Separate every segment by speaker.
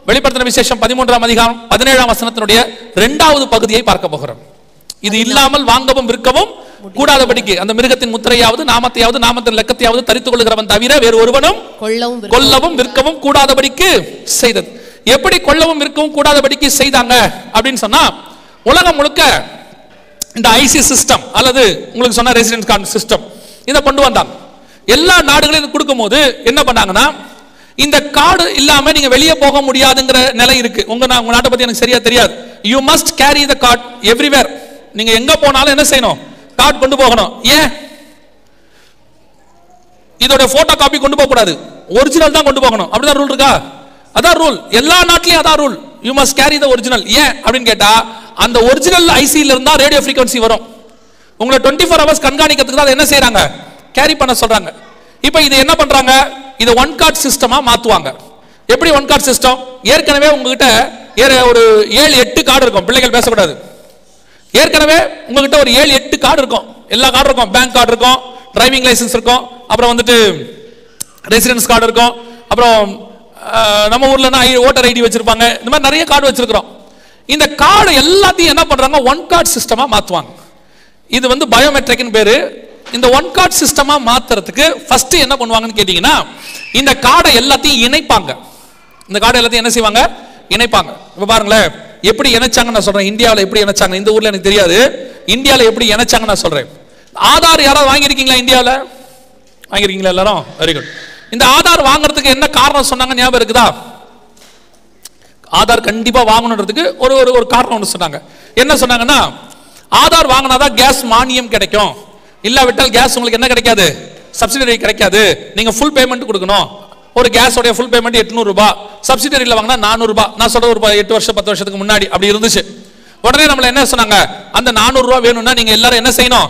Speaker 1: வெளிப்படுத்தின விசேஷம் 13ஆம் அதிகாரம் 17ஆம் வசனத்தினுடைய 2வது பகுதியை பார்க்க போகிறோம். இது இல்லாமல் வாங்கவும் விற்கவும் கூடாதபடிக்கு அந்த மிருகத்தின் முத்திரையாவது நாமத்தையாவது நாமத்தின் லக்கத்தையாவது தரித்துக் கொள்கிறவன் தவிர வேறு ஒருவனும் கொல்லவும் விற்கவும் கூடாதபடிக்கு செய்தது. எப்படி கொல்லவும் விற்கவும் கூடாதபடிக்கு செய்தாங்க அப்படின்னு சொன்னா, உலகம் முழுக்க இந்த ஐசி சிஸ்டம் அல்லது உங்களுக்கு சொன்ன ரெசிடென்ஸ் கார்டு சிஸ்டம் இதை கொண்டு வந்தாங்க. எல்லா நாடுகளையும் கொடுக்கும் போது என்ன பண்ணாங்கன்னா, இந்த கார்டு இல்லாம நீங்க வெளியே போக முடியாதுங்கிற நிலை இருக்கு. உங்க நாட்டை பத்தி எனக்கு சரியா தெரியாது. You must carry the card everywhere. நீங்க எங்க போனாலும் என்ன செய்யணும், கார்டு கொண்டு போகணும். ஏன்? இதோட போட்டோ காப்பி கொண்டு போக கூடாது, ஒரிஜினல் தான் கொண்டு போகணும். அப்படிதான் ரூல் இருக்கா? அதான் ரூல், எல்லா நாட்டிலையும் அதான் rule. You must carry the original. ஏன் அப்படின்னு கேட்டா, அந்த ஒரிஜினல் ஐசில இருந்தா ரேடியோ ஃப்ரீக்வன்சி வரும். உங்களை 24 hours கண்காணிக்கிறதுக்கு தான் என்ன செய்யறாங்க, கேரி பண்ண சொல்றாங்க. இப்போ இது என்ன பண்றாங்க, இது ஒன் கார்டு சிஸ்டமா மாத்துவாங்க. எப்படி ஒன் கார்டு சிஸ்டம்? ஏற்கனவே உங்ககிட்ட ஒரு 7-8 கார்டு இருக்கும். பிள்ளைகள் பேசக்கூடாது. ஏற்கனவே உங்ககிட்ட ஒரு 7-8 கார்டு இருக்கும். எல்லா கார்டு இருக்கும். பேங்க் கார்டு இருக்கும், டிரைவிங் லைசன்ஸ் இருக்கும், அப்புறம் வந்துட்டு ரெசிடென்ஸ் கார்டு இருக்கும், அப்புறம் நம்ம ஊர்ல ஓட்டர் ஐடி வச்சிருப்பாங்க. இந்த மாதிரி நிறைய கார்டு வச்சிருக்கிறோம். இந்த கார்டு எல்லாத்தையும் என்ன பண்றாங்க, ஒன் கார்டு சிஸ்டமா மாத்துவாங்க. இது வந்து பயோமெட்ரிக்னு பேரு. இந்த ஒன் கார்டு சிஸ்டமா மாத்துறதுக்கு ஃபர்ஸ்ட் என்ன பண்ணுவாங்கன்னு கேட்டீங்கன்னா, இந்த கார்டை எல்லாத்தையும் இணைப்பாங்க. இந்த கார்டை எல்லாத்தையும் என்ன செய்வாங்க, இணைப்பாங்க. இப்ப பாருங்களேன் எப்படி இணைச்சாங்க நான் சொல்றேன். இந்தியாவில் எப்படி இணைச்சாங்க, இந்த ஊர்ல எனக்கு தெரியாது. இந்தியாவில் எப்படி இணைச்சாங்க நான் சொல்றேன். ஆதார் யாராவது வாங்கியிருக்கீங்களா? இந்தியாவில் வாங்கியிருக்கீங்களா எல்லாரும்? Very good. இந்த ஆதார் வாங்குறதுக்கு என்ன காரணம் சொன்னாங்க ஞாபகம் இருக்குதா? ஆதார் கண்டிப்பா வாங்கணுன்றதுக்கு ஒரு காரணம் ஒன்று சொன்னாங்க. என்ன சொன்னாங்கன்னா, ஆதார் வாங்கினாதான் கேஸ் மானியம் கிடைக்கும், இல்லாவிட்டால் கேஸ் உங்களுக்கு என்ன கிடைக்காது, சப்சிடரி கிடைக்காது. நீங்க ஃபுல் பேமெண்ட் கொடுக்கணும். ஒரு கேஸோட ஃபுல் பேமெண்ட் 800 ரூபாய், சப்சிடரியில் வாங்கினா 400 ரூபாய். நான் சொல்ற ஒரு 8 வருஷம் 10 வருஷத்துக்கு முன்னாடி அப்படி இருந்துச்சு. உடனே நம்மள என்ன சொன்னாங்க, அந்த 400 ரூபாய் வேணும்னா நீங்க எல்லாரும் என்ன செய்யணும்,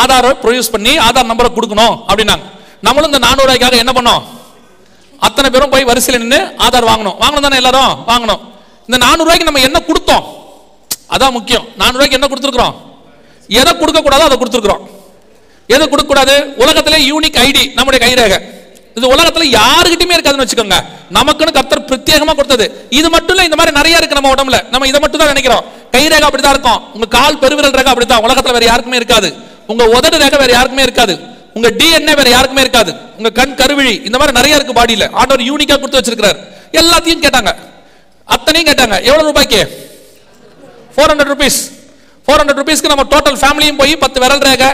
Speaker 1: ஆதாரை ப்ரொடியூஸ் பண்ணி ஆதார் நம்பரை கொடுக்கணும் அப்படின்னாங்க. நம்மளும் இந்த 400 ரூபாய்க்காக என்ன பண்ணோம், அத்தனை பேரும் போய் வரிசையில் நின்று ஆதார் வாங்கணும் தானே எல்லாரும் வாங்கணும். இந்த 400 ரூபாய்க்கு நம்ம என்ன கொடுத்தோம், அதான் முக்கியம். 400 ரூபாய்க்கு என்ன கொடுத்துருக்கிறோம், எதை கொடுக்க கூடாதோ அதை கொடுத்துருக்கிறோம். எதை கொடுக்க கூடாது, உலகத்திலே யூனிக் ஐடி நம்முடைய கைரேகை. இது உலகத்துல யாருக்கிட்டயுமே இருக்காதுன்னு வச்சுக்கோங்க. நமக்குன்னு கர்த்தர் பிரத்யேகமா கொடுத்தது. இது மட்டும் இல்ல, இந்த மாதிரி நிறைய இருக்கு நம்ம உடம்புல. நம்ம இதை மட்டும் தான் நினைக்கிறோம். கை ரேகை அப்படிதான் இருக்கும், உங்க கால் பெருவிரல் ரேகை அப்படித்தான். உலகத்துல வேற யாருக்குமே இருக்காது. உங்க உதடு ரேகை வேற யாருக்குமே இருக்காது. உங்க டிஎன்ஏ வேற யாருக்குமே இருக்காது. உங்க கண் கருவிழி இந்த மாதிரி நிறைய இருக்கு பாடியில. ஆண்டவர் யூனிக்கா கொடுத்து வச்சிருக்காரு. எல்லாத்தையும் கேட்டாங்க, அத்தனையும் கேட்டாங்க. எவ்வளவு ரூபாய்க்கு? 400 rupees. 400 rupeesக்கு நம்ம டோட்டல் ஃபேமிலியும் போய் 10 விரல் ரேகை,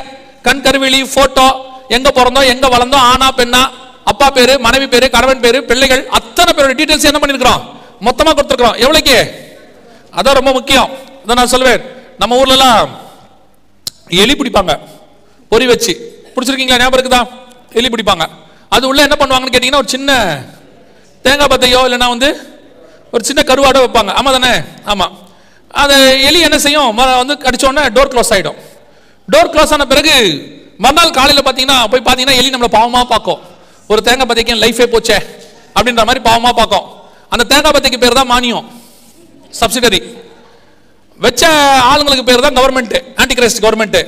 Speaker 1: கண் கருவிழி, போட்டோ, எங்க பிறந்தோம், எங்க வளர்ந்தோம், ஆனா பெண்ணா, அப்பா பேரு, மனைவி பேரு, கணவன் பேரு, பிள்ளைகள், அத்தனை பேரோட டீடைல்ஸ் என்ன பண்ணிருக்கிறோம், மொத்தமா கொடுத்துருக்கிறோம். எவ்வளவுக்கு? அதான் ரொம்ப முக்கியம். அதான் நான் சொல்வேன், நம்ம ஊர்ல எல்லாம் எலி பிடிப்பாங்க, பொறி வச்சு. பிடிச்சிருக்கீங்களா? ஞாபகம் இருக்குதா? எலி பிடிப்பாங்க. அது உள்ள என்ன பண்ணுவாங்கன்னு கேட்டீங்கன்னா, ஒரு சின்ன தேங்காய் பத்தையோ இல்லைன்னா வந்து ஒரு சின்ன கருவாடோ வைப்பாங்க. ஆமா தானே? ஆமா. அது எலி என்ன செய்யும், வந்து கடிச்சோடனே டோர் க்ளோஸ் ஆயிடும். டோர் க்ளோஸ் ஆன பிறகு மறுநாள் காலையில் பார்த்தீங்கன்னா எலி நம்மளை பாவமா பார்க்கும். ஒரு தேங்காய் பத்தைக்கு லைஃபே போச்சே அப்படின்ற மாதிரி பாவமா பார்க்கும். அந்த தேங்காய் பத்தைக்கு பேர் தான் மானியம், சப்சிடரி. வச்ச ஆளுங்களுக்கு பேர் தான் கவர்மெண்ட், ஆன்டி கிரைஸ்ட் கவர்மெண்ட்.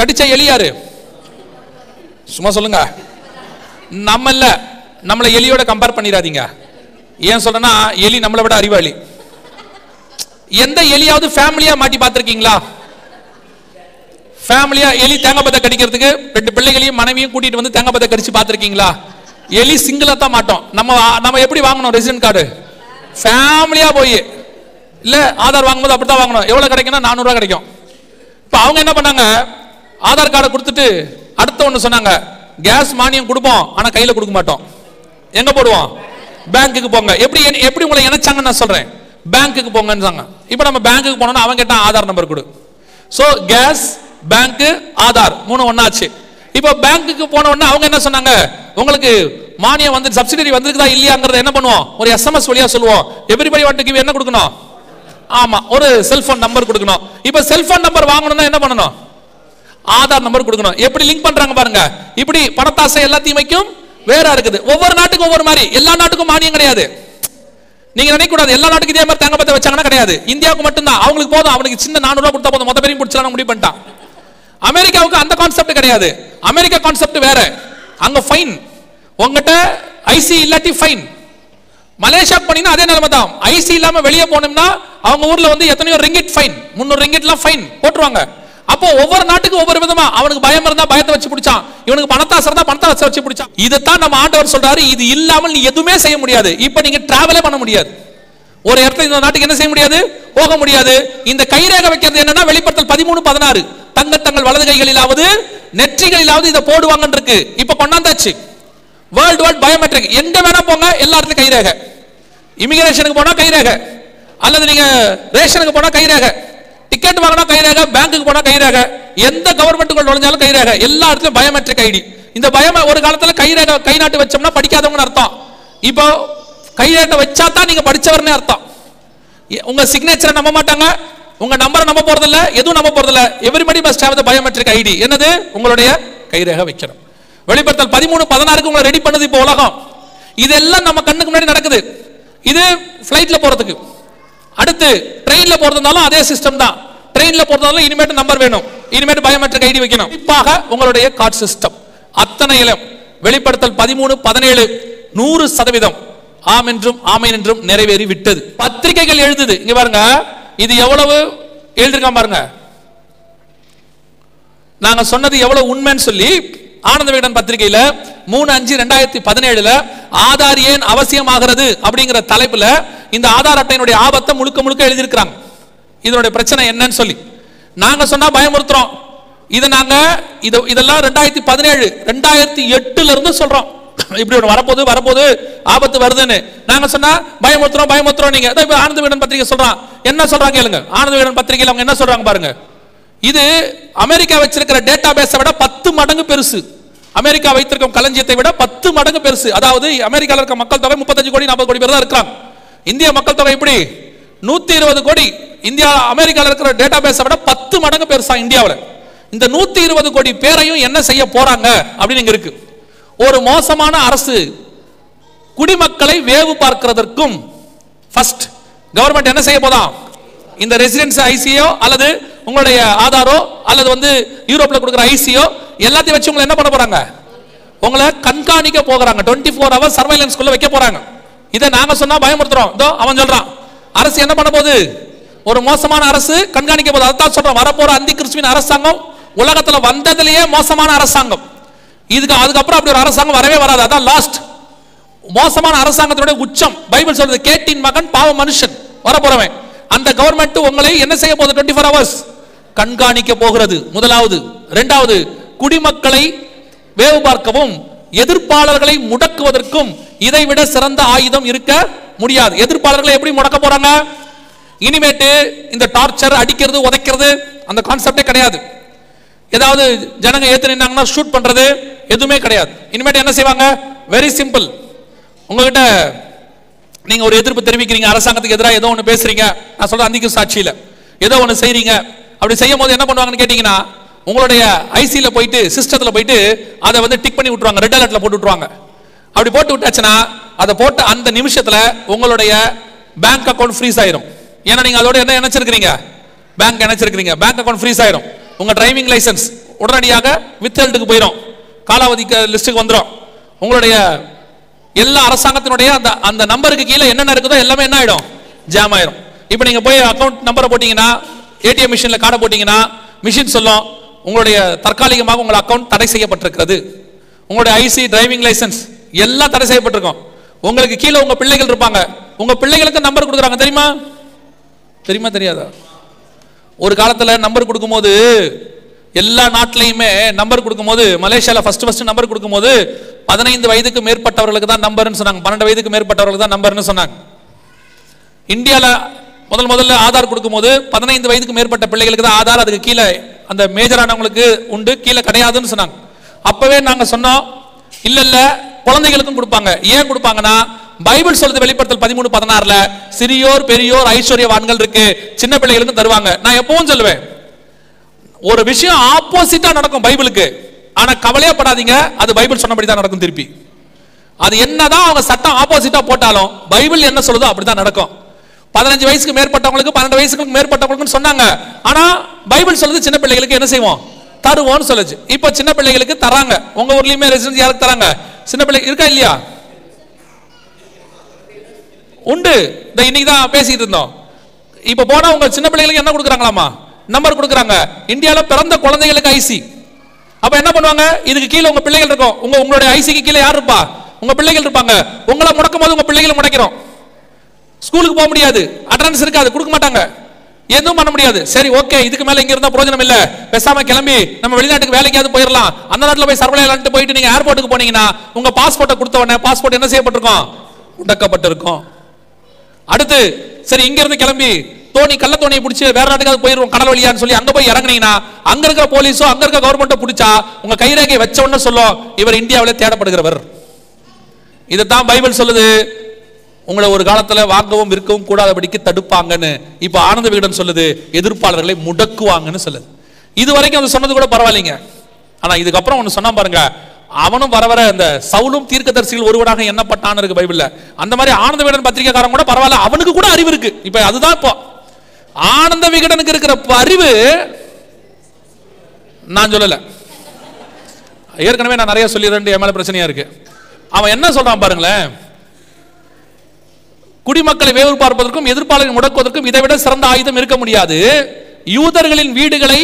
Speaker 1: கடிச்ச எலி யாரு? சும்மா சொல்லுங்க. நம்ம இல்ல, நம்மளை எலியோட கம்பேர் பண்ணிடாதீங்க. ஏன் சொல்றேன்னா, எலி நம்மளை விட அறிவாளி. எந்த எலியாவது ஃபேமிலியா மாட்டி பார்த்திருக்கீங்களா? ஃபேமிலியா எலி தேங்காய் பத்தை கடிக்கிறதுக்கு 2 பிள்ளைகளையும் மனைவியும் கூட்டிட்டு வந்து தேங்காய் பத்தை கடிச்சு பார்த்திருக்கீங்களா? எலி சிங்கிளா தான் மாட்டோம். நம்ம எப்படி வாங்கணும் ரெசிடென்ட் கார்டு? ஃபேமிலியா போய், இல்ல ஆதார் வாங்கும்போது அப்படித்தான் வாங்கணும். எவ்வளவு கிடைக்கும்னா 400 ரூபாய் கிடைக்கும். இப்ப அவங்க என்ன பண்ணாங்க, ஆதார் கார்டை கொடுத்துட்டு அடுத்த ஒண்ணு சொன்னாங்க, கேஸ் மானியம் கொடுப்போம், ஆனா கையில கொடுக்க மாட்டோம். எங்க போடுவோம்? பேங்க்குக்கு போங்க. எப்படி உங்களை இணைச்சாங்கன்னு நான் சொல்றேன். பேங்க்குக்கு போங்கன்னு சொன்னாங்க. இப்ப நம்ம பேங்க்குக்கு போனோம்னா அவன் கேட்டான் ஆதார் நம்பர் கொடு. சோ கேஸ், பேங்க், ஆதார் 3 ஒண்ணாச்சு. இப்போ பேங்க்குக்கு போன உடனே அவங்க என்ன சொன்னாங்க, உங்களுக்கு மானியம் வந்து சப்சிடரி வந்திருக்குதா இல்லையாங்கிறத என்ன பண்ணுவோம், ஒரு SMS வழியா சொல்லுவோம். எவ்ரிபடி வாண்ட் டு கிவ் என்ன கொடுக்கணும்? ஆமா, ஒரு செல்போன் நம்பர் கொடுக்கணும். இப்போ செல்போன் நம்பர் வாங்கணும்னா என்ன பண்ணணும்? ஆதார் நம்பர் கொடுக்கணும். எப்படி லிங்க் பண்றாங்க பாருங்க. இப்படி பணத்தாசை எல்லாத்தையும் வைக்கும் வேற இருக்குது. ஒவ்வொரு நாட்டுக்கும் ஒவ்வொரு மாதிரி. எல்லா நாட்டுக்கும் மானியம் கிடையாது. நீங்க நினைக்க கூடாது எல்லா நாட்டுக்கும் இதே மாதிரி தேங்காய் பத்தை வச்சாங்கன்னா கிடையாது. இந்தியாவுக்கு மட்டும்தான். அவங்களுக்கு போதும், அவனுக்கு சின்ன 400 ரூபாய் கொடுத்தா போதும், மொத்த பேரையும் பிடிச்சலாம் முடிவு பண்ணிட்டான். அமெரிக்காவுக்கு அந்த கான்செப்ட் கிடையாது. அமெரிக்கா கான்செப்ட் வேற. அங்க ஃபைன், உங்ககிட்ட ஐசி இல்லாட்டி ஃபைன், மலேசியா போனீங்கன்னா அதே நிலைமை தான். ஐசி இல்லாம வெளியே போனோம்னா அவங்க ஊர்ல வந்து எத்தனையோ ரிங்கிட் ஃபைன், 300 ரிங்கிட்லாம் ஃபைன் போட்டுருவாங்க. அப்போ ஒவ்வொரு நாட்டுக்கு ஒவ்வொரு விதமா, அவனுக்கு பயம் இருந்தா பயத்தை வச்சு பிடிச்சான், இவனுக்கு பணத்தாசை இருந்தா பணத்தை வச்சு பிடிச்சான். இதைத்தான் நம்ம ஆண்டவர் சொல்றாரு, இது இல்லாமல் நீ எதுவுமே செய்ய முடியாது. இப்ப நீங்க டிராவலே பண்ண முடியாது, ஒரு இடத்துல இந்த நாட்டுக்கு என்ன செய்ய முடியாது, போக முடியாது. இந்த கைரேகை வைக்கிறது என்னன்னா வெளிப்படுத்தல் 13:16 தங்கள் வலது கைகளிலாவது நெற்றிகளிலாவது இதை போடுவாங்கன்னு இருக்கு. இப்ப கொண்டாந்தாச்சு. வேர்ல்டு வைட் பயோமெட்ரிக், எங்க வேணா போங்க எல்லா இடத்துலயும் கைரேகை. இமிகிரேஷனுக்கு போனா கைரேகை, அல்லது நீங்க ரேஷனுக்கு போனா கைரேகை, டிக்கெட் வாங்கினா கைரேகை, பேங்க்குக்கு போனா கைரேகை, எந்த கவர்மெண்ட்டுக்குள்ள நுழைஞ்சாலும் கைரேகை, எல்லா இடத்துலயும் பயோமெட்ரிக் ஐடி. இந்த ஒரு காலத்துல கைரேகை கை நாட்டு வச்சோம்னா படிக்காதவங்கன்னு அர்த்தம். இப்போ கைரேகை வச்சா தான் நீங்க படிச்சவர்னே அர்த்தம். உங்க சிக்னேச்சரை நம்ப மாட்டாங்க, உங்க நம்பரை நம்ப போறது இல்ல, எதுவும் நம்ப போறது இல்ல. Everybody must have the biometric ID. என்னது? உங்களுடைய கைரேகை வைக்கணும். வெளிப்படுத்தல் 13:16 உங்களை ரெடி பண்ணுது இப்போ உலகம். இதெல்லாம் நம்ம கண்ணுக்கு முன்னாடி நடக்குது. இது ஃளைட்ல போறதுக்கு. அடுத்து ட்ரெயின்ல போறதுனாலும் அதே சிஸ்டம் தான். ட்ரெயின்ல போறதுனாலும் இனிமேட்டு நம்பர் வேணும், இனிமேட்டு பயோமெட்ரிக் ஐடி வைக்கணும். குறிப்பாக உங்களுடைய கார்டு சிஸ்டம் அத்தனையிலும் வெளிப்படுத்தல் 13:17 100% ஆம் என்றும் ஆமேன் என்றும் நிறைவேறி விட்டது. பத்திரிகைகள் எழுதுது. இங்க பாருங்க, இது எவ்வளவு எழுதிருக்கான் பாருங்க. நாங்க சொன்னது எவ்வளவு உண்மைன்னு சொல்லி ஆனந்த விகடன் பத்திரிகையில 3/5/2017 ஆதார் ஏன் அவசியமாகிறது அப்படிங்கிற தலைப்புல இந்த ஆதார் அட்டையினுடைய ஆபத்தை முழுக்க முழுக்க எழுதியிருக்கிறாங்க. இதனுடைய பிரச்சனை என்னன்னு சொல்லி நாங்க சொன்னா பயமுறுத்துறோம். இதை நாங்க இதெல்லாம் 2017 2008 இருந்து சொல்றோம். இப்படி ஒரு வரப்போது ஆபத்து வருதுன்னு நாங்க சொன்னா பயமுறுத்துறோம். நீங்க ஆனந்த விகடன் பத்திரிகை சொல்றான், என்ன சொல்றாங்க கேளுங்க. ஆனந்த விகடன் பத்திரிகையில் அவங்க என்ன சொல்றாங்க பாருங்க. இது அமெரிக்கா வச்சிருக்கிற டேட்டா பேஸை விட 10 மடங்கு பெருசு. அமெரிக்கா வைத்திருக்கும் களஞ்சியத்தை விட 10 மடங்கு பெருசு. அதாவது அமெரிக்காவில் இருக்க மக்கள் தொகை 35 கோடி 40 கோடி பேர் தான் இருக்காங்க. இந்திய மக்கள் தொகை எப்படி 120 கோடி. இந்தியா அமெரிக்காவில் இருக்கிற டேட்டா பேஸை விட 10 மடங்கு பெருசா இந்தியாவில். இந்த 120 கோடி பேரையும் என்ன செய்ய போறாங்க அப்படின்னு இங்க இருக்கு. ஒரு மோசமான அரசு குடிமக்களை வேவு பார்க்கிறதற்கும் ஃபர்ஸ்ட் கவர்மெண்ட் என்ன செய்ய போதான், இந்த ரெசிடென்ஸ் ஐசியோ அல்லது உங்களுடைய ஆதாரோ அல்லது வந்து யூரோப்ல கொடுக்கிற ஐசியோ எல்லாத்தையும் வச்சு உங்களை என்ன பண்ண போறாங்க, உங்களை கண்காணிக்க போகிறாங்க. 24 hours சர்வைலன்ஸ் குள்ள வைக்க போறாங்க. இதை நாங்க சொன்னா பயமுறுத்துறோம். இதோ அவன் சொல்றான், அரசு என்ன பண்ண போகுது, ஒரு மோசமான அரசு கண்காணிக்க போகுது. அதான் சொல்றோம், வரப்போற அந்தி கிறிஸ்துவின் அரசாங்கம் உலகத்துல வந்ததிலேயே மோசமான அரசாங்கம். அதுக்கப்புறம் அப்படி ஒரு அரசாங்கம் வரவே வராது. அதான் லாஸ்ட் மோசமான அரசாங்கத்தினுடைய உச்சம். பைபிள் சொல்றது, கேட்டின் மகன் பாவ மனுஷன் வரப்போறவன். அந்த கவர்மெண்ட் உங்களை என்ன செய்ய போகுது, 24 hours கண்காணிக்க போகிறது. முதலாவது. இரண்டாவது, குடிமக்களை வேவு பார்க்கவும் எதிர்ப்பாளர்களை முடக்குவதற்கும் இதைவிட சிறந்த ஆயுதம் இருக்க முடியாது. எதிர்ப்பாளர்களை எப்படி முடக்க போறாங்க, இனிமேட்டு இந்த டார்ச்சர், அடிக்கிறது, உதைக்கிறது அந்த கான்செப்டே கிடையாது. ஏதாவது ஜனங்க ஏத்து நின்னாங்கன்னா ஷூட் பண்றது எதுவுமே கிடையாது. இனிமேட்டு என்ன செய்வாங்க, வெரி சிம்பிள். உங்ககிட்ட நீங்க ஒரு எதிர்ப்பு தெரிவிக்கிறீங்க, அரசாங்கத்துக்கு எதிராக ஏதோ ஒன்று பேசுறீங்க, நான் சொல்றேன் அந்திக்கு சாட்சியில ஏதோ ஒன்று செய்றீங்க. அப்படி செய்யும் போது என்ன பண்ணுவாங்கன்னு கேட்டீங்கன்னா, உங்களுடைய ஐசியில போயிட்டு சிஸ்டத்துல போயிட்டு அதை வந்து டிக் பண்ணி விட்டுருவாங்க, ரெட் அலர்ட்ல போட்டு விட்டுருவாங்க. அப்படி போட்டு விட்டாச்சுன்னா அதை போட்டு அந்த நிமிஷத்துல உங்களுடைய பேங்க் அக்கௌண்ட் ஃப்ரீஸ் ஆயிரும். ஏன்னா நீங்க அதோட என்ன நினைச்சிருக்கீங்க, பேங்க் நினைச்சிருக்கீங்க, பேங்க் அக்கௌண்ட் ஃப்ரீஸ் ஆயிரும். உங்க டிரைவிங் லைசன்ஸ் உடனடியாக வித்ஹெல்டுக்கு போயிடும், காலாவதி லிஸ்ட்டுக்கு வந்துடும். உங்களுடைய எல்லா அரசாங்கத்தினுடைய அந்த நம்பருக்கு கீழே என்னென்ன இருக்குதோ எல்லாமே என்ன ஆயிடும், ஜாம் ஆயிரும். இப்போ நீங்க போய் அக்கௌண்ட் நம்பரை போட்டீங்கன்னா, ஏடிஎம் மிஷின்ல கார்டை போட்டீங்கன்னா மிஷின் சொல்லும், உங்களுடைய தற்காலிகமாக உங்கள் அக்கௌண்ட் தடை செய்யப்பட்டிருக்கிறது. உங்களுடைய ஐசி, டிரைவிங் லைசன்ஸ் எல்லாம் தடை செய்யப்பட்டிருக்கும். உங்களுக்கு கீழே உங்க பிள்ளைகள் இருப்பாங்க, உங்க பிள்ளைகளுக்கு நம்பர் கொடுக்குறாங்க. தெரியுமா தெரியாதா? ஒரு காலத்துல நம்பர் கொடுக்கும்போது எல்லா நாட்டிலையுமே நம்பர் கொடுக்கும்போது, மலேசியால ஃபர்ஸ்ட் நம்பர் கொடுக்கும்போது 15 வயதுக்கு மேற்பட்டவர்களுக்கு தான் நம்பர்னு சொன்னாங்க, 12 வயதுக்கு மேற்பட்டவர்களுக்கு தான் நம்பர்னு சொன்னாங்க. இந்தியால முதல்ல ஆதார் கொடுக்கும்போது 15 வயதுக்கு மேற்பட்ட பிள்ளைகளுக்கு தான் ஆதார், அதுக்கு கீழே அந்த மேஜரானவங்களுக்கு உண்டு, கீழே கிடையாதுன்னு சொன்னாங்க. அப்பவே நாங்க சொன்னோம், இல்ல குழந்தைகளுக்கும் கொடுப்பாங்க. ஏன் கொடுப்பாங்கன்னா, பைபிள் சொல்றது வெளிப்படுத்தல் 13:16 சிறியோர் பெரியோர் ஐஸ்வர்யவான்கள் இருக்கு, சின்ன பிள்ளைகளுக்கும் தருவாங்க. நான் எப்பவும் சொல்லுவேன், ஒரு விஷயம் ஆப்போசிட்டா நடக்கும் பைபிளுக்கு, ஆனா கவலையே படாதீங்க, அது பைபிள் சொன்னபடி தான் நடக்கும். திருப்பி அது என்னதான் அவங்க சட்டம் ஆப்போசிட்டா போட்டாலும் பைபிள் என்ன சொல்லுதோ அப்படிதான் நடக்கும். 15 வயசுக்கு மேற்பட்டவங்களுக்கு 12 வயசுக்கு மேற்பட்டவங்களுக்கு சொன்னாங்க, ஆனா பைபிள் சொல்லுது சின்ன பிள்ளைகளுக்கு என்ன செய்வோம், தருவோம்னு சொல்லுச்சு. இப்ப சின்ன பிள்ளைகளுக்கு தராங்க. உங்க ஊர்லயுமே ரெசிடென்ஸ் யாருக்கு தராங்க, சின்ன பிள்ளை இருக்கா இல்லையா? உண்டு. இன்னைக்கு தான் பேசிட்டு இருந்தோம். இப்ப போனா உங்க சின்ன பிள்ளைகளுக்கு என்ன கொடுக்குறாங்களாமா? நம்பர் கொடுக்குறாங்க. இந்தியாவில் பிறந்த குழந்தைகளுக்கு ஐசி. அப்ப என்ன பண்ணுவாங்க? இதுக்கு கீழே உங்க பிள்ளைகள் இருக்கும். உங்களுடைய ஐசிக்கு கீழே யார் இருப்பா? உங்க பிள்ளைகள் இருப்பாங்க. உங்களை முடக்கும் போது உங்க பிள்ளைகளை முடக்கிறோம். ஸ்கூலுக்கு போக முடியாது, அட்டெண்டன்ஸ் இருக்காது, கொடுக்க மாட்டாங்க, எதுவும் பண்ண முடியாது. சரி ஓகே, இதுக்கு மேல இங்க இருந்தா பிரயோஜனம் இல்ல, பேசாம கிளம்பி நம்ம வெளிநாட்டுக்கு வேலைக்காவது போயிடலாம். அந்த நாட்டில் போய் சர்வலை விளையாட்டு போயிட்டு நீங்க ஏர்போர்ட்டுக்கு போனீங்கன்னா உங்க பாஸ்போர்ட்டை கொடுத்த உடனே பாஸ்போர்ட் என்ன செய்யப்பட்டிருக்கும்? முடக்கப்பட்டிருக்கும். அடுத்து சரி இங்க இருந்து கிளம்பி தோணி கள்ள தோணியை பிடிச்சி வேற நாட்டுக்கு போயிருவோம் கடல் வழியான்னு சொல்லி அங்க போய் இறங்குனீங்கன்னா அங்க இருக்கிற போலீஸோ அங்க இருக்க கவர்மெண்ட்டோ பிடிச்சா உங்க கைரேகை வச்ச உடனே சொல்லும் இவர் இந்தியாவிலே தேடப்படுகிறவர். இதைத்தான் பைபிள் சொல்லுது. உங்களை ஒரு காலத்துல வாங்கவும் விற்கவும் கூடாதபடிக்கு தடுப்பாங்கன்னு. இப்ப ஆனந்த விகடன் சொல்லுது எதிர்ப்பாளர்களை முடக்குவாங்கன்னு சொல்லுது. இது வரைக்கும் அது சொன்னது கூட பரவாயில்லைங்க. ஆனா இதுக்கப்புறம் ஒண்ணு சொன்னா பாருங்க, அவனும் வர வர இந்த சவுலும் தீர்க்கதரிசிகள் ஒருவனாக எண்ணப்பட்டான்னு இருக்கு பைபிள்ல. அந்த மாதிரி ஆனந்த விகடன் பத்திரிகைக்காரன் கூட பரவாயில்ல, அவனுக்கு கூட அறிவு இருக்கு. இப்ப அதுதான் இப்போ ஆனந்த விகடனுக்கு இருக்கிற அறிவு நான் சொல்லல, ஏற்கனவே நான் நிறைய சொல்லிடுறேன், என் மேல பிரச்சனையா இருக்கு. அவன் என்ன சொல்றான் பாருங்களேன், குடிமக்களை வேவு பார்ப்பதற்கும் எதிர்ப்பாளரை முடக்குவதற்கும் இதை விட சிறந்த ஆயுதம் இருக்க முடியாது. யூதர்களின் வீடுகளை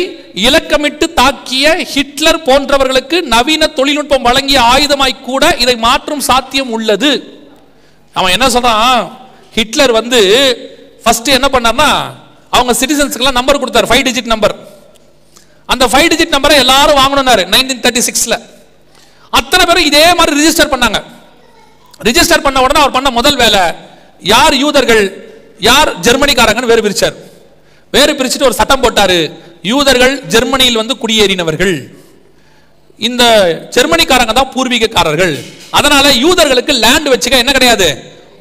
Speaker 1: இலக்கமிட்டு தாக்கிய ஹிட்லர் போன்றவர்களுக்கு நவீன தொழில்நுட்பம் வழங்கிய ஆயுதமாய் கூட இதை மாற்றும் சாத்தியம் உள்ளது. அவன் என்ன சொல்றான், ஹிட்லர் ஃபர்ஸ்ட் என்ன பண்ணார்னா அவங்க சிட்டிசன்ஸ்க்கு நம்பர் கொடுத்தார், 5 டிஜிட் நம்பர். அந்த 5 டிஜிட் நம்பரை எல்லாரும் வாங்கணும்னாரு 1936ல. அத்தனை பேரும் இதே மாதிரி ரிஜிஸ்டர் பண்ணாங்க. ரிஜிஸ்டர் பண்ண உடனே அவர் பண்ண முதல் வேலை யார் யூதர்கள் யார் ஜெர்மனிக்காரங்கன்னு வேறு பிரிச்சார். வேறு பிரிச்சுட்டு ஒரு சட்டம் போட்டாரு, யூதர்கள் ஜெர்மனியில் குடியேறினவர்கள், இந்த ஜெர்மனிக்காரங்க தான் பூர்வீகக்காரர்கள். அதனால யூதர்களுக்கு லேண்ட் வச்சுக்க என்ன கிடையாது,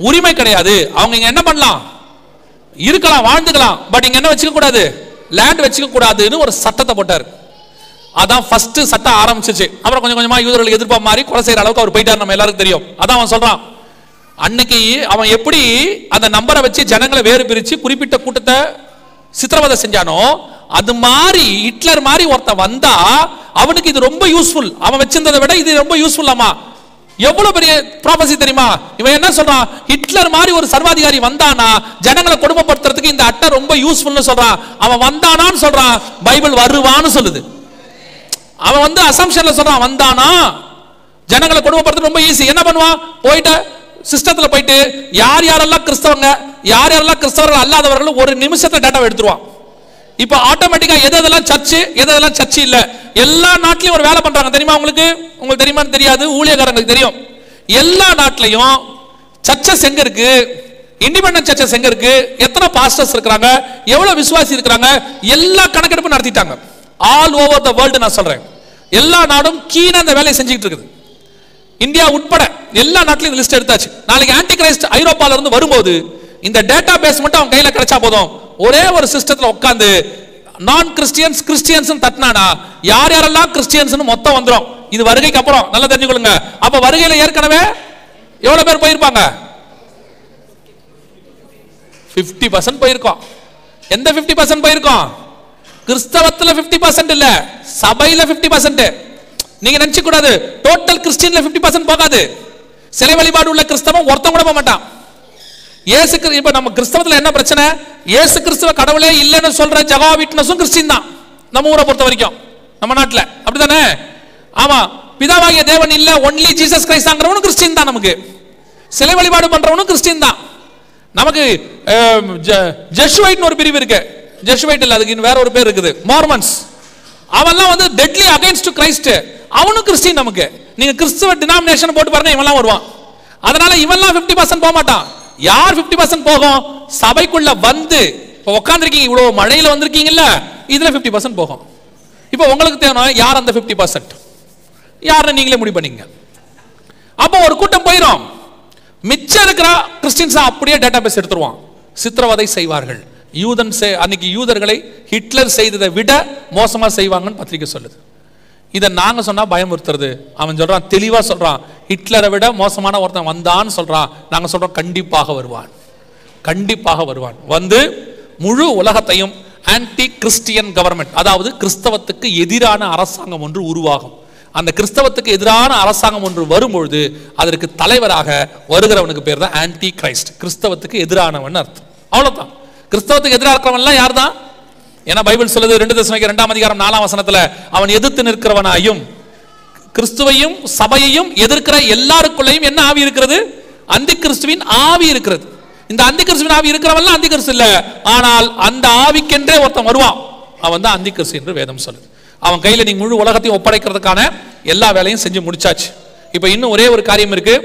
Speaker 1: உரிமை கிடையாது. அவங்க இங்க என்ன பண்ணலாம், இருக்கலாம், வாழ்ந்துக்கலாம், பட் இங்க என்ன வச்சுக்க கூடாது, லேண்ட் வச்சுக்க கூடாதுன்னு ஒரு சட்டத்தை போட்டார். அதான் ஃபர்ஸ்ட் சட்டம் ஆரம்பிச்சிச்சு. அப்புறம் கொஞ்சம் கொஞ்சமா யூதர்கள் எதிர்ப்பா மாறி கொலை செய்யற அளவுக்கு அவர் போயிட்டார், நம்ம எல்லாருக்கும் தெரியும். அதான் அவன் சொல்றான், அன்னைக்கு அவன் எப்படி அந்த நம்பரை வச்சு ஜனங்களை வேறு பிரிச்சு குறிப்பிட்ட கூட்டத்தை சித்திரவதை செஞ்சானோ அது மாதிரி ஹிட்லர் மாதிரி ஒருத்த வந்தா அவனுக்கு இது ரொம்ப யூஸ்ஃபுல். அவன் வச்சிருந்ததை விட இது ரொம்ப யூஸ்ஃபுல். ஆமா, எவ்வளவு பெரிய ப்ராபசி தெரியுமா? இவன் என்ன சொல்றான், ஹிட்லர் மாதிரி ஒரு சர்வாதிகாரி வந்தானா ஜனங்களை கொடுமைப்படுத்துறதுக்கு இந்த அட்டை ரொம்ப யூஸ்ஃபுல்னு சொல்றான். அவன் வந்தானான்னு சொல்றான், பைபிள் வருவான்னு சொல்லுது. அவன் அசம்ஷன்ல சொல்றான், வந்தானா ஜனங்களை கொடுமைப்படுத்துறது ரொம்ப ஈஸி. என்ன பண்ணுவான், போயிட்டு சிஸ்டத்துல போயிட்டு யார் யாரெல்லாம் கிறிஸ்தவங்க யார் யாரெல்லாம் கிறிஸ்தவர்கள் அல்லாதவர்கள் ஒரு நிமிஷத்துல டேட்டா எடுத்துருவான். இப்ப ஆட்டோமேட்டிக்கா எதெல்லாம் சர்ச்சு எதெல்லாம் சர்ச்சு இல்ல எல்லா நாட்டிலையும் ஒரு வேலை பண்றாங்க தெரியுமா? உங்களுக்கு தெரியுமான்னு தெரியாது, ஊழியக்காரங்களுக்கு தெரியும். எல்லா நாட்டிலையும் சர்ச்சஸ் எங்க இருக்கு, இண்டிபெண்டன்ட் சர்ச்சஸ் எங்க இருக்கு, எத்தனை பாஸ்டர்ஸ் இருக்காங்க, எவ்வளவு விசுவாசி இருக்காங்க, எல்லா கணக்கெடுப்பு நடத்திட்டாங்க. ஆல் ஓவர் த வேர்ல்டு நான் சொல்றேன். எல்லா நாடும் கீழே அந்த வேலையை செஞ்சுக்கிட்டு இருக்குது. இந்தியா உட்பட எல்லா நாட்டிலும் லிஸ்ட் எடுத்தாச்சு. நாளைக்கு ஆன்டி கிரைஸ்ட் ஐரோப்பால இருந்து வரும்போது இந்த டேட்டா பேஸ் மட்டும் அவன் கையில கிடைச்சா போதும், ஒரே ஒரு சிஸ்டத்துல உட்கார்ந்து நான் கிறிஸ்டியன்ஸ் கிறிஸ்டியன்ஸ் தட்டினானா யார் யாரெல்லாம் கிறிஸ்டியன்ஸ் மொத்தம் வந்துடும். இது வருகைக்கு அப்புறம் நல்லா தெரிஞ்சுக்கொள்ளுங்க. அப்ப வருகையில ஏற்கனவே எவ்வளவு பேர் போயிருப்பாங்க, 50% போயிருக்கோம். எந்த 50% போயிருக்கோம்? கிறிஸ்தவத்துல 50% இல்ல, சபையில 50%. நீங்க நினைச்சு கூடாது டோட்டல் கிறிஸ்டியன்ல 50% போகாது. சிலை வழிபாடு உள்ள கிறிஸ்தவன் ஒருத்தன் கூட போக மாட்டான். இயேசு இப்ப நம்ம கிறிஸ்தவத்துல என்ன பிரச்சனை, இயேசு கிறிஸ்துவ கடவுளே இல்லைன்னு சொல்ற ஜெகோவா விட்னஸும் கிறிஸ்டியன் தான் நம்ம ஊரை பொறுத்த வரைக்கும், நம்ம நாட்டுல அப்படிதானே? ஆமா, பிதாவாகிய தேவன் இல்ல ஒன்லி ஜீசஸ் கிரைஸ்ட் ஆங்கறவனும் கிறிஸ்டியன் தான். நமக்கு சிலை வழிபாடு பண்றவனும் கிறிஸ்டியன் தான். நமக்கு ஜெசுவைட்னு ஒரு பிரிவு இருக்கு. ஜெசுவைட் இல்ல, அதுக்கு வேற ஒரு பேர் இருக்குது, மார்மன்ஸ். அவன்லாம் டெட்லி அகைன்ஸ்ட் கிரைஸ்ட், அவனும் கிறிஸ்டியன். நமக்கு நீங்க கிறிஸ்துவ டினாமினேஷன் போட்டு பாருங்க, இவன்லாம் வருவான். அதனால இவன்லாம் 50% போக மாட்டான். யார் 50% போகும், சபைக்குள்ள உட்கார்ந்துருக்கீங்க, இவ்வளவு மழையில வந்திருக்கீங்கல்ல, இதுல 50% போகும். இப்ப உங்களுக்கு தேவை யார் அந்த 50%, யாருன்னு நீங்களே முடிவு பண்ணீங்க. அப்போ ஒரு கூட்டம் போயிடும், மிச்சம் இருக்கிற கிறிஸ்டியன்ஸ் அப்படியே டேட்டா பேஸ் எடுத்துருவான், சித்திரவதை செய்வார்கள். அன்னைக்கு யூதர்களை ஹிட்லர் செய்ததை விட மோசமா செய்வாங்கன்னு பத்திரிகை சொல்லுது. இதை நாங்க சொன்னா பயமுறுத்துறது. அவன் சொல்றான், தெளிவா சொல்றான், ஹிட்லரை விட மோசமான ஒருத்தன் வந்தான்னு சொல்றான். நாங்க சொல்றோம், கண்டிப்பாக வருவான், கண்டிப்பாக வருவான். முழு உலகத்தையும் ஆன்டி கிறிஸ்டியன் கவர்மெண்ட், அதாவது கிறிஸ்தவத்துக்கு எதிரான அரசாங்கம் ஒன்று உருவாகும். அந்த கிறிஸ்தவத்துக்கு எதிரான அரசாங்கம் ஒன்று வரும்பொழுது அதற்கு தலைவராக வருகிறவனுக்கு பேர் தான் ஆன்டி கிரைஸ்ட். கிறிஸ்தவத்துக்கு எதிரானவன் அர்த்தம். அவ்வளவுதான். கிறிஸ்தவத்துக்கு எதிராக இருக்கிறவன்லாம் யார் தான்? ஏன்னா பைபிள் சொல்லுது 2 தெசலோனிக்கேயர் 2ஆம் அதிகாரம் 4ஆம் வசனத்துல அவன் எதிர்த்து நிற்கிறவனாயும் கிறிஸ்துவையும் சபையையும் எதிர்க்கிற எல்லாருக்குள்ளேயும் என்ன ஆவி இருக்கிறது? அந்தி கிறிஸ்துவின் ஆவி இருக்கிறது. இந்த அந்தி கிறிஸ்துவின் ஆவி இருக்கிறவன்லாம் அந்தி கிறிஸ்து இல்ல, ஆனால் அந்த ஆவிக்கென்றே ஒருத்தன் வருவான், அவன் தான் அந்தி கிறிஸ்து என்று வேதம் சொல்லுது. அவன் கையில நீங்க முழு உலகத்தையும் ஒப்படைக்கிறதுக்கான எல்லா வேலையும் செஞ்சு முடிச்சாச்சு. இப்ப இன்னும் ஒரே ஒரு காரியம் இருக்கு,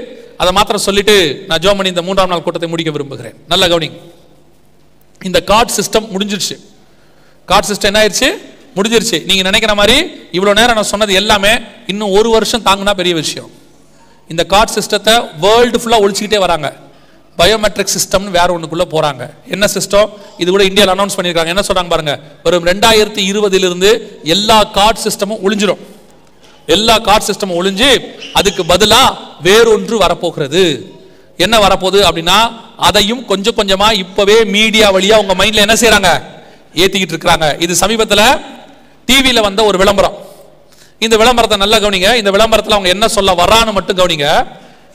Speaker 1: அதை மாத்திரம் சொல்லிட்டு நான் ஜெபம் பண்ணி இந்த 3ஆம் நாள் கூட்டத்தை முடிக்க விரும்புகிறேன். நல்ல கவனிங்க. இந்த கார்ட் சிஸ்டம் முடிஞ்சிருச்சு. கார்ட் சிஸ்டம் என்ன ஆயிடுச்சு? முடிஞ்சிருச்சு. நீங்க நினைக்கிற மாதிரி இவ்வளவு நேரம் நான் சொன்னது எல்லாமே இன்னும் 1 வருஷம் தாங்கினா பெரிய விஷயம். இந்த கார்ட் சிஸ்டத்தை வேர்ல்டு ஃபுல்லா ஒழிச்சுக்கிட்டே வராங்க. பயோமெட்ரிக் சிஸ்டம்னு வேற ஒண்ணுக்குள்ள போறாங்க. என்ன சிஸ்டம்? இது கூட இந்தியாவில் அனௌன்ஸ் பண்ணிருக்காங்க. என்ன சொல்றாங்க பாருங்க, வரும் 2020 எல்லா கார்ட் சிஸ்டமும் ஒழிஞ்சிடும். எல்லா கார்ட் சிஸ்டமும் ஒழிஞ்சு அதுக்கு பதிலா வேறொன்று வரப்போகிறது. என்ன வரப்போகுது அப்படின்னா, அதையும் கொஞ்சம் கொஞ்சமா இப்பவே மீடியா வழியா உங்க மைண்ட்ல என்ன செய்யறாங்க? ஏத்திக்கிட்டு இருக்காங்க. இது சமீபத்தில் டிவியில வந்த ஒரு விளம்பரம். இந்த விளம்பரத்தை நல்லா கவனிங்க. இந்த விளம்பரத்தில் அவங்க என்ன சொல்ல வர்றான்னு மட்டும் கவனிங்க.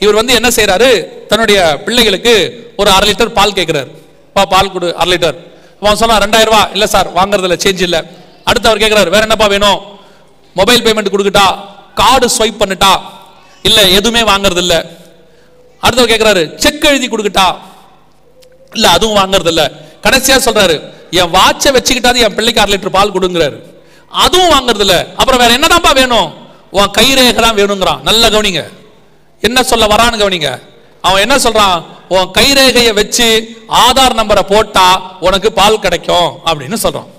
Speaker 1: இவர் என்ன செய்யறாரு, தன்னுடைய பிள்ளைகளுக்கு ஒரு 1/2 லிட்டர் பால் கேட்கிறார். பால் கொடு 1/2 லிட்டர். அவன் சொன்னா 2000 ரூபாய். இல்ல சார், வாங்குறதுல சேஞ்ச் இல்ல. அடுத்து அவர் கேட்கிறார், வேற என்னப்பா வேணும்? மொபைல் பேமெண்ட் கொடுக்கட்டா, கார்டு ஸ்வைப் பண்ணிட்டா? இல்ல, எதுவுமே வாங்குறது இல்ல. அடுத்தவர் கேட்கிறாரு, செக் எழுதி கொடுக்கட்டா? இல்ல, அதுவும் வாங்குறது இல்ல. கடைசியா சொல்றாரு, என் வாட்சை வச்சுக்கிட்டாது என் பிள்ளைக்கு 1/2 லிட்டர் பால் கொடுங்கிறாரு. அதுவும் வாங்குறது இல்ல. அப்புறம் வேற என்னதான்ப்பா வேணும்? உன் கைரேகை தான் வேணுங்கிறான். நல்ல கவனிங்க, என்ன சொல்ல வரான்னு கவனிங்க. அவன் என்ன சொல்றான்? உன் கைரேகையை வச்சு ஆதார் நம்பரை போட்டா உனக்கு பால் கிடைக்கும் அப்படின்னு சொல்றான்.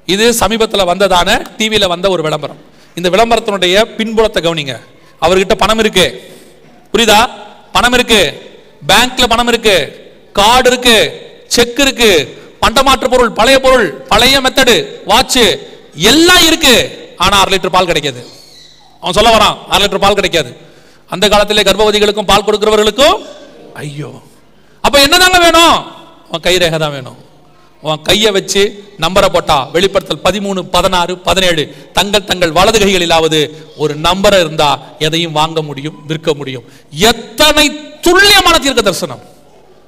Speaker 1: இது சமீபத்தில் வந்ததான டிவியில வந்த ஒரு விளம்பரம். இந்த விளம்பரத்தினுடைய பின்புலத்தை கவனிங்க. அவர்கிட்ட பணம் இருக்கு, புரியுதா? பணம் இருக்கு, பேங்க்ல பணம் இருக்கு, கார்டு இருக்கு, செக் இருக்கு, பண்டமாற்று பொருள், பழைய பொருள், பழைய மெத்தடு, வாட்ச் எல்லாம் இருக்கு. ஆனா 1/2 லிட்டர் பால் கிடைக்காது. அவன் சொல்ல வரான், 1/2 லிட்டர் பால் கிடைக்காது. அந்த காலத்திலே கர்ப்பவதிகளுக்கும் பால் கொடுக்கிறவர்களுக்கும் ஐயோ. அப்ப என்னதாங்க வேணும்? உன் கைரேகை தான் வேணும். உன் கையை வச்சு நம்பரை போட்டா, வெளிப்படுத்தல் 13, 16, 17, தங்கள் வலது கைகளிலாவது ஒரு நம்பர் இருந்தா எதையும் வாங்க முடியும், விற்க முடியும். எத்தனை துல்லியமான தீர்க்க தரிசனம்!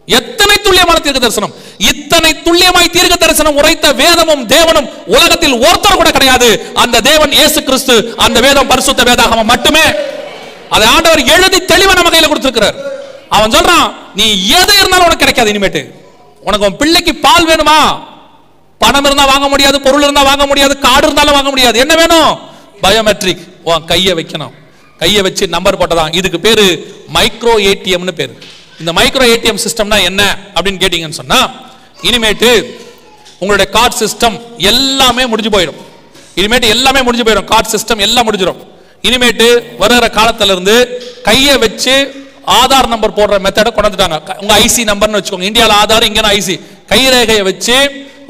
Speaker 1: எத்தனை துல்லியமான தீர்க்க தரிசனம்! இத்தனை துல்லியமாய் தீர்க்க தரிசனம் உரைத்த வேதமும் தேவனும் உலகத்தில் ஒருத்தர் கூட கிடையாது. அந்த தேவன் இயேசு கிறிஸ்து, அந்த வேதம் பரிசுத்த வேதாகமம் மட்டுமே. அதை ஆண்டவர் எழுதி தெளிவா நம்ம கையில கொடுத்திருக்கிறார். அவன் சொல்றான், நீ எது இருந்தாலும் உனக்கு கிடைக்காது. இனிமேட்டு உனக்கு உன் பிள்ளைக்கு பால் வேணுமா? பணம் இருந்தா வாங்க முடியாது, பொருள் இருந்தா வாங்க முடியாது, கார்டு இருந்தாலும் வாங்க முடியாது. என்ன வேணும்? பயோமெட்ரிக். உன் கையை வைக்கணும். கையை வச்சு நம்பர் போட்டதான். இதுக்கு பேரு மைக்ரோ ஏடிஎம்னு பேரு. இந்த மைக்ரோ ஏடிஎம் சிஸ்டம்னா என்ன அப்படின்னு கேட்டீங்கன்னு சொன்னா, இனிமேட்டு உங்களுடைய கார்டு சிஸ்டம் எல்லாமே முடிஞ்சு போயிடும். இனிமேட்டு எல்லாமே முடிஞ்சு போயிடும். கார்டு சிஸ்டம் எல்லாம் முடிஞ்சிடும். இனிமேட்டு வருகிற காலத்துல இருந்து கையை வச்சு ஆதார் நம்பர் போடுற மெத்தடை கொண்டுட்டாங்க. உங்க ஐசி நம்பர்னு வச்சுக்கோங்க. இந்தியாவில் ஆதார், இங்க ஐசி. கைரேகையை வச்சு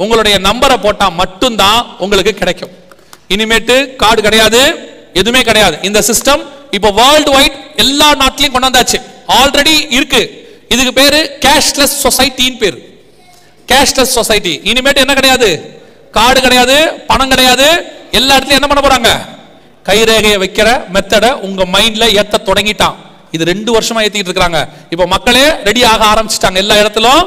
Speaker 1: உங்களுடைய நம்பரை போட்டா மட்டும்தான் உங்களுக்கு கிடைக்கும். இனிமேட்டு கார்டு கிடையாது, எதுவுமே கிடையாது. இந்த சிஸ்டம் இப்போ வேர்ல்டு வைட் எல்லா நாட்டிலையும் கொண்டு வந்தாச்சு. ஆல்ரெடி இருக்கு. இதுக்கு பேரு கேஷ்லெஸ் சொசைட்டின்னு பேரு. Cashless society. இனிமேட்டு என்ன கிடையாது? கார்டு கிடையாது, பணம் கிடையாது. எல்லா இடத்துலயும் என்ன பண்ண போறாங்க? கைரேகையை வைக்கிற மெத்தடை உங்க மைண்ட்ல ஏத்த தொடங்கிட்டான். இது 2 வருஷமா ஏத்திட்டு இருக்காங்க. இப்ப மக்களே ரெடி ஆக ஆரம்பிச்சிட்டாங்க எல்லா இடத்திலும்.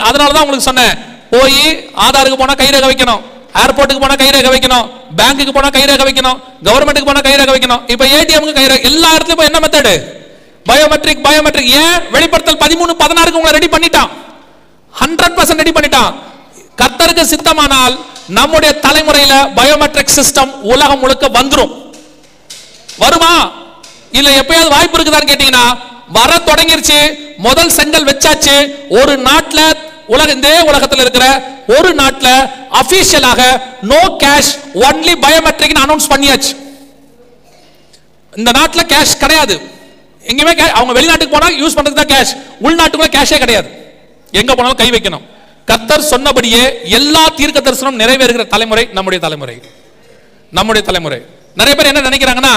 Speaker 1: அதனாலதான் உங்களுக்கு சொன்னேன், போய் ஆதாருக்கு போனா கைரேகை வைக்கணும், ஏர்போர்ட்டுக்கு போனா கைரேகை வைக்கணும், பேங்குக்கு போனா கைரேகை வைக்கணும், கவர்மெண்ட்டுக்கு போனா கைரேகை வைக்கணும். இப்ப ஏடிஎம்க்கு கைரேகை. எல்லா இடத்துலயும் என்ன மெத்தடு? பயோமெட்ரிக். பயோமெட்ரிக். ஏன்? வெளிப்படுத்தல் 13, 16 உங்களை ரெடி பண்ணிட்டான். 100% ரெடி பண்ணிட்டான். கர்த்தருக்கு சித்தமானால் நம்முடைய தலைமுறையில பயோமெட்ரிக் சிஸ்டம் உலகம் முழுக்க வந்துரும். வருமா? இல்ல எப்பயாவது வாய்ப்பு இருக்குதான்னு கேட்டீங்கன்னா, வர தொடங்கிருச்சு. முதல் செங்கல் வச்சாச்சு. ஒரு நாட்டுல, இந்த உலகத்தில் இருக்கிற ஒரு நாட்டுல அபிஷியலாக no cash, only biometric announce பண்ணியாச்சு. இந்த நாட்டுல கேஷ் கிடையாது. எங்கேயுமே அவங்க வெளிநாட்டுக்கு போனா யூஸ் பண்றதுக்கு தான் கேஷ். உள்நாட்டுக்குள்ள கேஷே கிடையாது. எங்க போனாலும் கை வைக்கணும். கர்த்தர் சொன்னபடியே எல்லா தீர்க்க தரிசனம் நிறைவேறுகிற தலைமுறை நம்முடைய தலைமுறை. நம்முடைய தலைமுறை. நிறைய பேர் என்ன நினைக்கிறாங்கன்னா,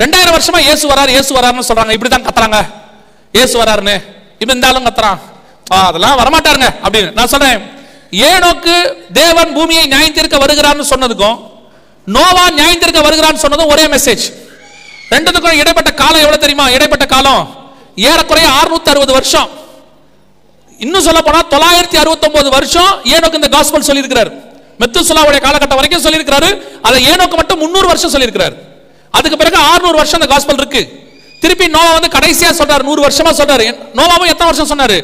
Speaker 1: 2000 வருஷமா இயேசு வராரு, இயேசு வராருன்னு சொல்றாங்க. இப்படிதான் கத்துறாங்க, இயேசு வராருன்னு. இப்ப இந்த ஆளும் கத்துறான், அதெல்லாம் வரமாட்டாருங்க அப்படின்னு. நான் சொல்றேன், ஏனோக்கு தேவன் பூமியை நியாயம் தீர்க்க வருகிறான்னு சொன்னதுக்கும், நோவா நியாயம் தீர்க்க வருகிறான்னு சொன்னதும் ஒரே மெசேஜ். ரெண்டுத்துக்கும் இடைப்பட்ட காலம் எவ்வளவு தெரியுமா? இடைப்பட்ட காலம் ஏறக்குறைய 660 வருஷம். இன்னும் சொல்ல போனா 969 வருஷம் ஏனோக்கு இந்த காஸ்பல் சொல்லி இருக்கிறார். மெத்துசலாவுடைய காலகட்டம் வரைக்கும் சொல்லி இருக்கிறாரு. அதை ஏனோக்கு மட்டும் 300 வருஷம் சொல்லி இருக்கிறார். அதுக்கு பிறகு 600 வருஷம் அந்த காஸ்பல் இருக்கு. திருப்பி நோவா வந்து கடைசியா சொல்றாரு, 100 வருஷமா சொல்றாரு. நோவாவும் எத்தனை வருஷம் சொன்னாரு?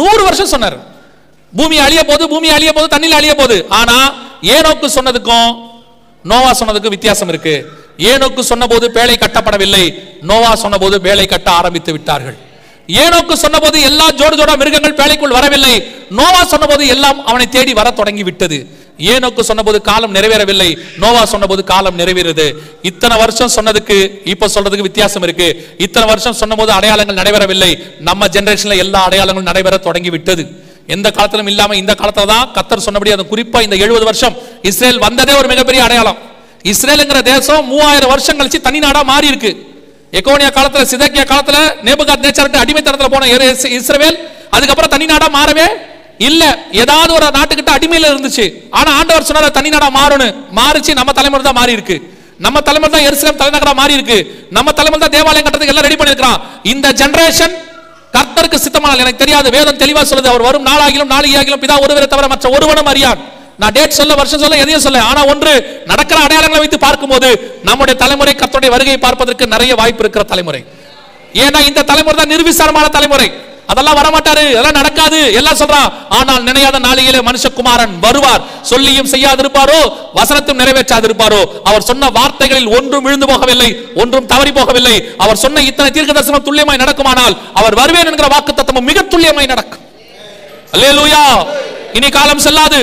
Speaker 1: 100 வருஷம் சொன்னாரு. பூமி அழிய போது, பூமி அழிய போது, தண்ணில அழிய போது. ஆனா ஏனோக்கு சொன்னதுக்கும் நோவா சொன்னதுக்கும் வித்தியாசம் இருக்கு. ஏனோக்கு சொன்னபோது பேழை கட்டப்படவில்லை, நோவா சொன்னபோது பேழை கட்ட ஆரம்பித்து விட்டார்கள். ஏனோக்கு சொன்னபோது எல்லா ஜோடு ஜோடா மிருகங்கள் பேழைக்குள் வரவில்லை, நோவா சொன்னபோது எல்லாம் அவனை தேடி வர தொடங்கி விட்டது. ஏனோக்கு சொன்னபோது காலம் நிறைவேறவில்லை, நோவா சொன்னபோது காலம் நிறைவேறுது. இத்தனை வருஷம் சொன்னதுக்கு இப்ப சொல்றதுக்கு வித்தியாசம் இருக்கு. இத்தனை வருஷம் சொன்னபோது அடையாளங்கள் நடைபெறவில்லை, நம்ம ஜெனரேஷன்ல எல்லா அடையாளங்களும் நடைபெற தொடங்கி விட்டது. எந்த காலத்திலும் இல்லாம இந்த காலத்துல தான் கர்த்தர் சொன்னபடி, அது குறிப்பா இந்த 70 வருஷம் இஸ்ரேல் வந்ததே ஒரு மிகப்பெரிய அடையாளம். இஸ்ரேல்ங்கிற தேசம் 3000 வருஷம் கழிச்சு தனி நாடா மாறி இருக்கு. எகோனியா காலத்துல, சிதேக்கியா காலத்துல, நேபுகாத்நேச்சார் அடிமைத்தனத்துல போன இஸ்ரவேல் அதுக்கப்புறம் தனி நாடா மாறவே இல்ல. ஏதாவது ஒரு நாட்டுக்கிட்ட அடிமையில இருந்துச்சு. ஆனா ஆண்டவர் சொன்னார் தனி நாடா மாறணும். மாறிச்சு. நம்ம தலைமுறை தான் மாறி இருக்கு. நம்ம தலைமுறை தான் எருசலேம் தலைநகரா மாறி இருக்கு. நம்ம தலைமுறை தான் தேவாலயம் கட்டத்துக்கு எல்லாம் ரெடி பண்ணிருக்கான். இந்த ஜெனரேஷன் கர்த்தருக்கு சித்தமானால் எனக்கு தெரியாது. வேதம் தெளிவா சொல்லுது, அவர் வரும் நாளாகிலும் நாளிகையாகிலும் பிதா ஒருவரை தவிர மற்ற ஒருவனும் அறியான். நான் டேட் சொல்ல, வருஷம் சொல்ல, எதையும் சொல்ல. ஆனா ஒன்று, நடக்கிற அடையாளங்களை வைத்து பார்க்கும்போது நம்முடைய தலைமுறை கர்த்தருடைய வருகையை பார்ப்பதற்கு நிறைய வாய்ப்பு இருக்கிற தலைமுறை. ஏன்னா இந்த தலைமுறை தான் நிர்விசாரமான தலைமுறை. அதெல்லாம் வரமாட்டாரு, அதெல்லாம் நடக்காது எல்லாம் சொல்றான். ஆனால் நினையாத நாளிலே மனுஷகுமாரன் வருவார். சொல்லியும் செய்யாதிருப்பாரோ, வசனத்தும் நிறைவேற்றாதிருப்பாரோ. அவர் சொன்ன வார்த்தைகளில் ஒன்றும் விழுந்து போகவில்லை, ஒன்றும் தவறி போகவில்லை. அவர் சொன்ன இத்தனை தீர்க்க தரிசனம் துல்லியமாய் நடக்குமானால் அவர் வருவேன் என்கிற வாக்குத்தத்தமும் மிக துல்லியமாய் நடக்கும். அல்லேலூயா. இனி காலம் செல்லாது.